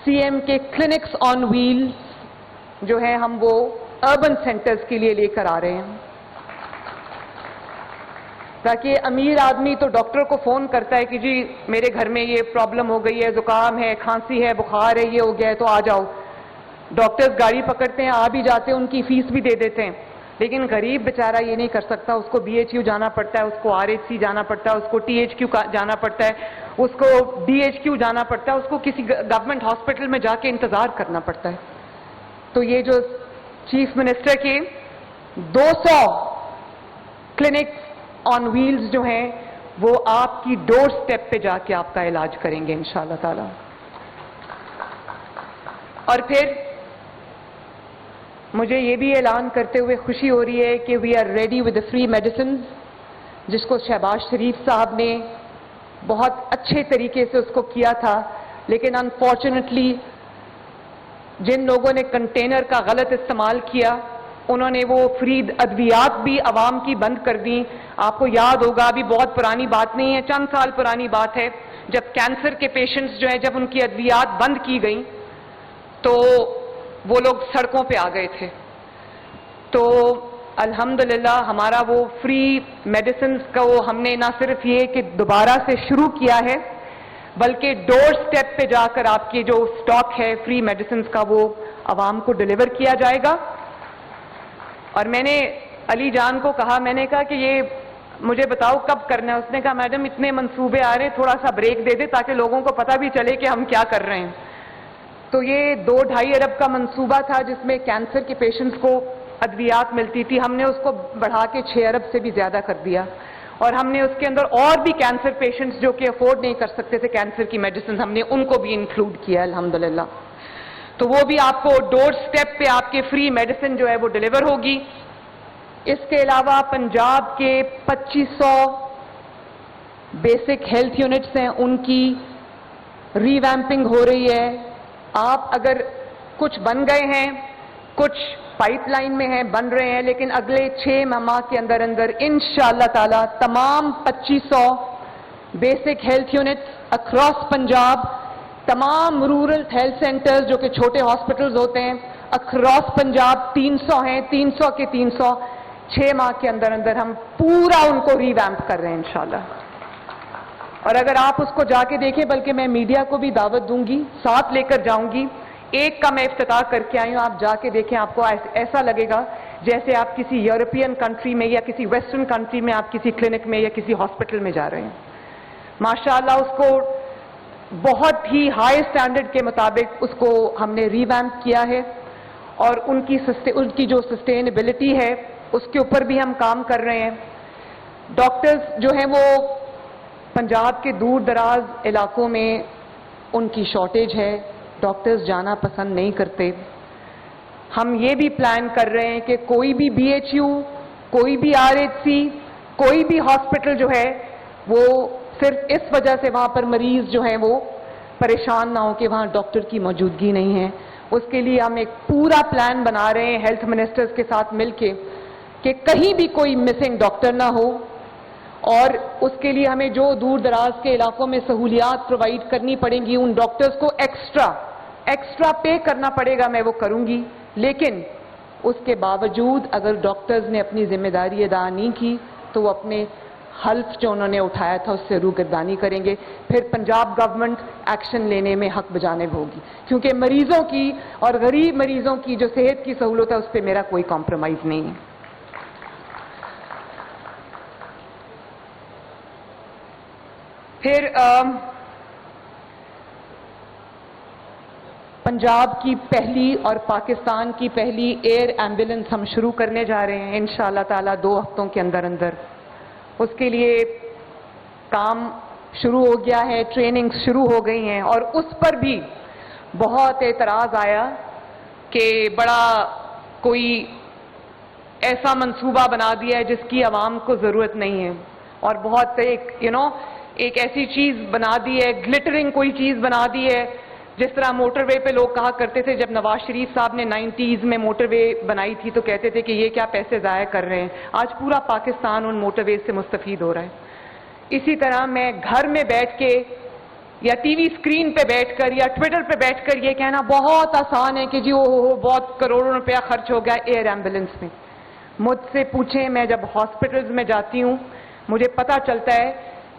C M کے clinics آن Wales جو ہیں ہم وہ اربن سینٹرز کے لیے لے کر آ رہے ہیں، تاکہ امیر آدمی تو ڈاکٹر کو فون کرتا ہے کہ جی میرے گھر میں یہ پرابلم ہو گئی ہے، زکام ہے، کھانسی ہے، بخار ہے، یہ ہو گیا ہے تو آ جاؤ. ڈاکٹرز گاڑی پکڑتے ہیں، آ بھی جاتے ہیں، ان کی فیس بھی دے دیتے ہیں. لیکن غریب بیچارہ یہ نہیں کر سکتا، اس کو بی ایچ یو جانا پڑتا ہے، اس کو آر ایچ سی جانا پڑتا ہے، اس کو ٹی ایچ کیو جانا پڑتا ہے، اس کو ڈی ایچ کیو جانا پڑتا ہے، اس کو کسی گورنمنٹ ہاسپٹل میں جا کے انتظار کرنا پڑتا ہے. تو یہ جو چیف منسٹر کے 200 کلینکس آن ویلز جو ہیں وہ آپ کی ڈور سٹیپ پہ جا کے آپ کا علاج کریں گے انشاءاللہ تعالی. اور پھر مجھے یہ بھی اعلان کرتے ہوئے خوشی ہو رہی ہے کہ we are ready with free medicines, جس کو شہباز شریف صاحب نے بہت اچھے طریقے سے اس کو کیا تھا، لیکن انفارچونیٹلی جن لوگوں نے کنٹینر کا غلط استعمال کیا انہوں نے وہ فری ادویات بھی عوام کی بند کر دیں. آپ کو یاد ہوگا، ابھی بہت پرانی بات نہیں ہے، چند سال پرانی بات ہے، جب کینسر کے پیشنٹس جو ہیں جب ان کی ادویات بند کی گئیں تو وہ لوگ سڑکوں پہ آ گئے تھے. تو الحمدللہ ہمارا وہ فری میڈیسنز کا وہ ہم نے نہ صرف یہ کہ دوبارہ سے شروع کیا ہے بلکہ ڈور سٹیپ پہ جا کر آپ کی جو سٹاک ہے فری میڈیسنز کا وہ عوام کو ڈیلیور کیا جائے گا. اور میں نے علی جان کو کہا، میں نے کہا کہ یہ مجھے بتاؤ کب کرنا ہے. اس نے کہا میڈم اتنے منصوبے آ رہے ہیں، تھوڑا سا بریک دے دے تاکہ لوگوں کو پتہ بھی چلے کہ ہم کیا کر رہے ہیں. تو یہ 2-2.5 ارب کا منصوبہ تھا جس میں کینسر کے پیشنٹس کو ادویات ملتی تھی، ہم نے اس کو بڑھا کے 6 ارب سے بھی زیادہ کر دیا. اور ہم نے اس کے اندر اور بھی کینسر پیشنٹس جو کہ افورڈ نہیں کر سکتے تھے کینسر کی میڈیسن، ہم نے ان کو بھی انکلوڈ کیا الحمدللہ. تو وہ بھی آپ کو ڈور سٹیپ پہ آپ کے فری میڈیسن جو ہے وہ ڈیلیور ہوگی. اس کے علاوہ پنجاب کے 2500 بیسک ہیلتھ یونٹس ہیں، ان کی ری ویمپنگ ہو رہی ہے. آپ اگر کچھ بن گئے ہیں، کچھ پائپ لائن میں ہیں، بن رہے ہیں، لیکن اگلے 6 ماہ کے اندر انشاءاللہ تعالی تمام 2500 basic health units across Punjab, تمام رورل ہیلتھ سینٹرز جو کہ چھوٹے ہاسپٹلز ہوتے ہیں اکراس پنجاب 300 ہیں، 300 کے 300 6 ماہ کے اندر ہم پورا ان کو ری ویمپ کر رہے ہیں انشاءاللہ. اور اگر آپ اس کو جا کے دیکھیں، بلکہ میں میڈیا کو بھی دعوت دوں گی، ساتھ لے کر جاؤں گی. ایک کا میں افتتاح کر کے آئی ہوں، آپ جا کے دیکھیں، آپ کو ایسا لگے گا جیسے آپ کسی یورپین کنٹری میں یا کسی ویسٹرن کنٹری میں آپ کسی کلینک میں یا کسی ہاسپٹل میں جا رہے ہیں. ماشاءاللہ اس کو بہت ہی ہائی سٹینڈرڈ کے مطابق اس کو ہم نے ری ویمپ کیا ہے، اور ان کی جو سسٹینیبلٹی ہے اس کے اوپر بھی ہم کام کر رہے ہیں. ڈاکٹرز جو ہیں وہ پنجاب کے دور دراز علاقوں میں ان کی شارٹیج ہے، ڈاکٹرز جانا پسند نہیں کرتے. ہم یہ بھی پلان کر رہے ہیں کہ کوئی بھی بی ایچ یو، کوئی بھی آر ایچ سی، کوئی بھی ہاسپٹل جو ہے وہ صرف اس وجہ سے وہاں پر مریض جو ہیں وہ پریشان نہ ہو کہ وہاں ڈاکٹر کی موجودگی نہیں ہے. اس کے لیے ہم ایک پورا پلان بنا رہے ہیں ہیلتھ منسٹرز کے ساتھ مل کے کہ کہیں بھی کوئی مسنگ ڈاکٹر نہ ہو. اور اس کے لیے ہمیں جو دور دراز کے علاقوں میں سہولیات پرووائڈ کرنی پڑیں گی، ان ڈاکٹرز کو ایکسٹرا پے کرنا پڑے گا، میں وہ کروں گی. لیکن اس کے باوجود اگر ڈاکٹرز نے اپنی ذمہ داری ادا نہیں کی تو وہ اپنے حلف جو انہوں نے اٹھایا تھا اس سے روگردانی کریں گے. پھر پنجاب گورنمنٹ ایکشن لینے میں حق بجانب ہوگی، کیونکہ مریضوں کی اور غریب مریضوں کی جو صحت کی سہولت ہے اس پہ میرا کوئی کمپرومائز نہیں ہے. پھر پنجاب کی پہلی اور پاکستان کی پہلی ایئر ایمبولینس ہم شروع کرنے جا رہے ہیں انشاءاللہ تعالی 2 ہفتوں کے اندر. اس کے لیے کام شروع ہو گیا ہے، ٹریننگ شروع ہو گئی ہیں. اور اس پر بھی بہت اعتراض آیا کہ بڑا کوئی ایسا منصوبہ بنا دیا ہے جس کی عوام کو ضرورت نہیں ہے، اور بہت ایک ایسی چیز بنا دی ہے، گلٹرنگ کوئی چیز بنا دی ہے. جس طرح موٹر وے پہ لوگ کہا کرتے تھے، جب نواز شریف صاحب نے 90s میں موٹر وے بنائی تھی تو کہتے تھے کہ یہ کیا پیسے ضائع کر رہے ہیں. آج پورا پاکستان ان موٹر ویز سے مستفید ہو رہا ہے. اسی طرح میں گھر میں بیٹھ کے یا ٹی وی اسکرین پہ بیٹھ کر یا ٹویٹر پہ بیٹھ کر یہ کہنا بہت آسان ہے کہ جی وہ بہت کروڑوں روپیہ خرچ ہو گیا ایئر ایمبولینس میں. مجھ سے پوچھیں, میں جب ہاسپٹلز میں جاتی ہوں مجھے پتہ چلتا ہے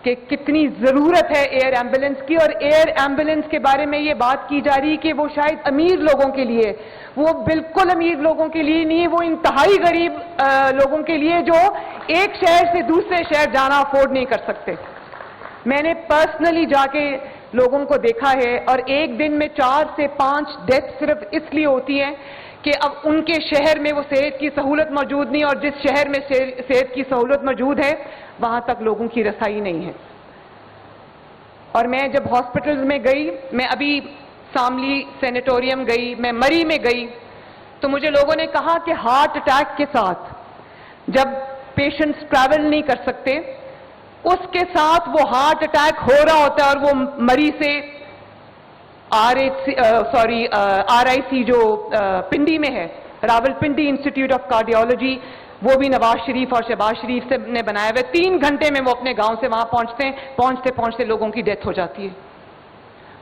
کہ کتنی ضرورت ہے ایئر ایمبولینس کی, اور ایئر ایمبولینس کے بارے میں یہ بات کی جا رہی کہ وہ شاید امیر لوگوں کے لیے, وہ بالکل امیر لوگوں کے لیے نہیں, وہ انتہائی غریب لوگوں کے لیے جو ایک شہر سے دوسرے شہر جانا افورڈ نہیں کر سکتے. میں نے پرسنلی جا کے لوگوں کو دیکھا ہے, اور ایک دن میں 4 سے 5 ڈیتھ صرف اس لیے ہوتی ہیں کہ اب ان کے شہر میں وہ صحت کی سہولت موجود نہیں, اور جس شہر میں صحت کی سہولت موجود ہے وہاں تک لوگوں کی رسائی نہیں ہے. اور میں جب ہاسپٹلز میں گئی, میں ابھی ساملی سینیٹوریم گئی, میں مری میں گئی, تو مجھے لوگوں نے کہا کہ ہارٹ اٹیک کے ساتھ جب پیشنٹس ٹریول نہیں کر سکتے, اس کے ساتھ وہ ہارٹ اٹیک ہو رہا ہوتا ہے, اور وہ مری سے آر آئی سی جو پنڈی میں ہے, Rawal Pindi institute of cardiology, وہ بھی نواز شریف اور شہباز شریف سے نے بنایا ہوا ہے, 3 گھنٹے میں وہ اپنے گاؤں سے وہاں پہنچتے ہیں, پہنچتے لوگوں کی ڈیتھ ہو جاتی ہے.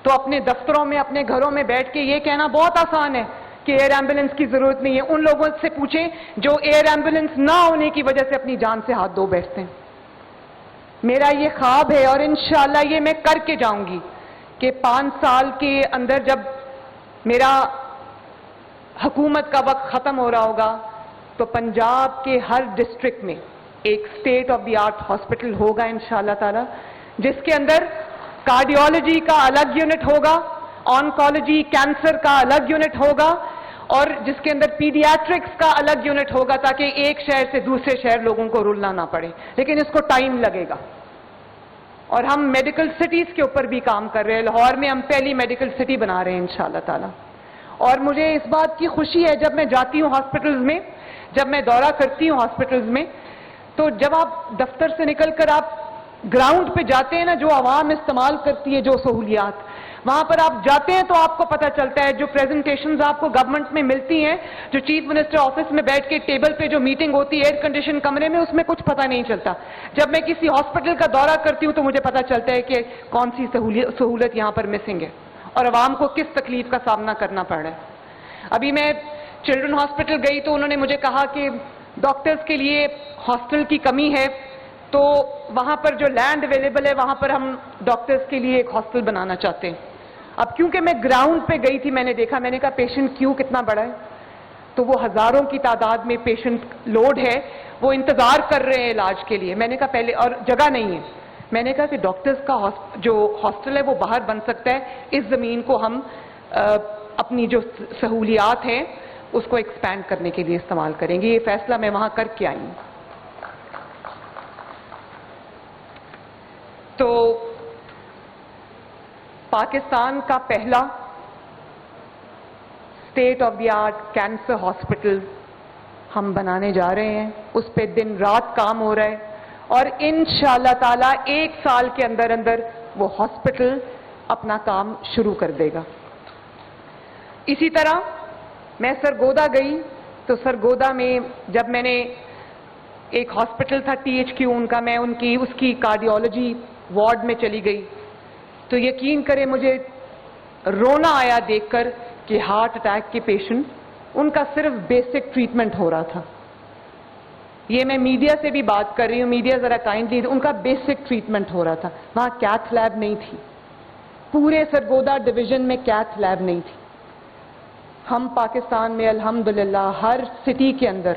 تو اپنے دفتروں میں اپنے گھروں میں بیٹھ کے یہ کہنا بہت آسان ہے کہ ایئر ایمبولینس کی ضرورت نہیں ہے. ان لوگوں سے پوچھیں جو ایئر ایمبولینس نہ ہونے کی وجہ سے اپنی جان سے ہاتھ دھو بیٹھتے ہیں. میرا یہ خواب ہے, اور انشاءاللہ یہ میں کر کے جاؤں گی, کہ 5 سال کے اندر جب میرا حکومت کا وقت ختم ہو رہا ہوگا تو پنجاب کے ہر ڈسٹرکٹ میں ایک state of the art hospital ہوگا انشاءاللہ تعالی, جس کے اندر کارڈیولوجی کا الگ یونٹ ہوگا, آنکولوجی کینسر کا الگ یونٹ ہوگا, اور جس کے اندر پیڈیاٹرکس کا الگ یونٹ ہوگا, تاکہ ایک شہر سے دوسرے شہر لوگوں کو رلنا نہ پڑے. لیکن اس کو ٹائم لگے گا, اور ہم میڈیکل سٹیز کے اوپر بھی کام کر رہے ہیں. لاہور میں ہم پہلی میڈیکل سٹی بنا رہے ہیں انشاءاللہ تعالی. اور مجھے اس بات کی خوشی ہے جب میں جاتی ہوں ہاسپٹلز میں, جب میں دورہ کرتی ہوں ہاسپٹلز میں, تو جب آپ دفتر سے نکل کر آپ گراؤنڈ پہ جاتے ہیں نا, جو عوام استعمال کرتی ہے جو سہولیات, وہاں پر آپ جاتے ہیں تو آپ کو پتہ چلتا ہے جو پریزنٹیشنز آپ کو گورنمنٹ میں ملتی ہیں, جو چیف منسٹر آفس میں بیٹھ کے ٹیبل پہ جو میٹنگ ہوتی ہے ایئر کنڈیشن کمرے میں, اس میں کچھ پتہ نہیں چلتا. جب میں کسی ہاسپٹل کا دورہ کرتی ہوں تو مجھے پتہ چلتا ہے کہ کون سی سہولت یہاں پر مسنگ ہے, اور عوام کو کس تکلیف کا سامنا کرنا پڑ رہا ہے. ابھی میں چلڈرن ہاسپٹل گئی تو انہوں نے مجھے کہا کہ ڈاکٹرز کے لیے ہاسٹل کی کمی ہے, تو وہاں پر جو لینڈ اویلیبل ہے وہاں پر ہم ڈاکٹرز کے لیے ایک ہاسٹل بنانا چاہتے ہیں. اب کیونکہ میں گراؤنڈ پہ گئی تھی, میں نے دیکھا, میں نے کہا پیشنٹ کیوں کتنا بڑا ہے, تو وہ ہزاروں کی تعداد میں پیشنٹ لوڈ ہے, وہ انتظار کر رہے ہیں علاج کے لیے. میں نے کہا پہلے, اور جگہ نہیں ہے, میں نے کہا کہ ڈاکٹرز کا جو ہاسٹل ہے وہ باہر بن سکتا ہے, اس زمین کو ہم اپنی جو سہولیات ہیں اس کو ایکسپینڈ کرنے کے لیے استعمال کریں گے. یہ فیصلہ میں وہاں کر کے آئی ہوں. تو پاکستان کا پہلا state of the art cancer hospital ہم بنانے جا رہے ہیں, اس پہ دن رات کام ہو رہا ہے, اور انشاءاللہ تعالی 1 سال کے اندر اندر وہ ہاسپٹل اپنا کام شروع کر دے گا. اسی طرح میں سرگودا گئی, تو سرگودا میں جب میں نے ایک ہاسپٹل تھا THQ ان کا, میں اس کی کارڈیولوجی وارڈ میں چلی گئی, تو یقین کریں مجھے رونا آیا دیکھ کر کہ ہارٹ اٹیک کے پیشنٹ, ان کا صرف بیسک ٹریٹمنٹ ہو رہا تھا. یہ میں میڈیا سے بھی بات کر رہی ہوں, میڈیا ذرا کائنڈلی, ان کا بیسک ٹریٹمنٹ ہو رہا تھا. وہاں کیتھ لیب نہیں تھی, پورے سرگودا ڈویژن میں کیتھ لیب نہیں تھی. ہم پاکستان میں الحمدللہ ہر سٹی کے اندر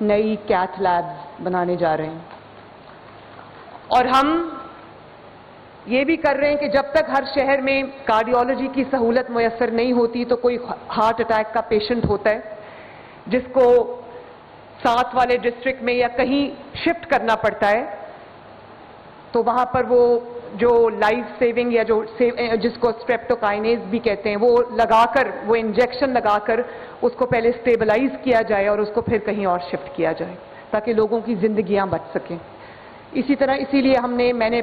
نئی کیتھ لیبز بنانے جا رہے ہیں, اور ہم یہ بھی کر رہے ہیں کہ جب تک ہر شہر میں کارڈیولوجی کی سہولت میسر نہیں ہوتی, تو کوئی ہارٹ اٹیک کا پیشنٹ ہوتا ہے جس کو ساتھ والے ڈسٹرکٹ میں یا کہیں شفٹ کرنا پڑتا ہے, تو وہاں پر وہ جو لائف سیونگ یا جس کو اسٹریپٹوکائنیز بھی کہتے ہیں, وہ لگا کر, وہ انجیکشن لگا کر اس کو پہلے اسٹیبلائز کیا جائے اور اس کو پھر کہیں اور شفٹ کیا جائے, تاکہ لوگوں کی زندگیاں بچ سکیں. اسی لیے میں نے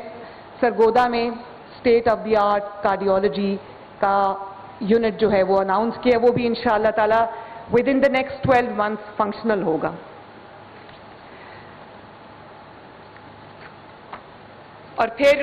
سرگودا میں state of the art cardiology کا یونٹ جو ہے وہ اناؤنس کیا, وہ بھی انشاءاللہ تعالی with in the next 12 months functional ہوگا. اور پھر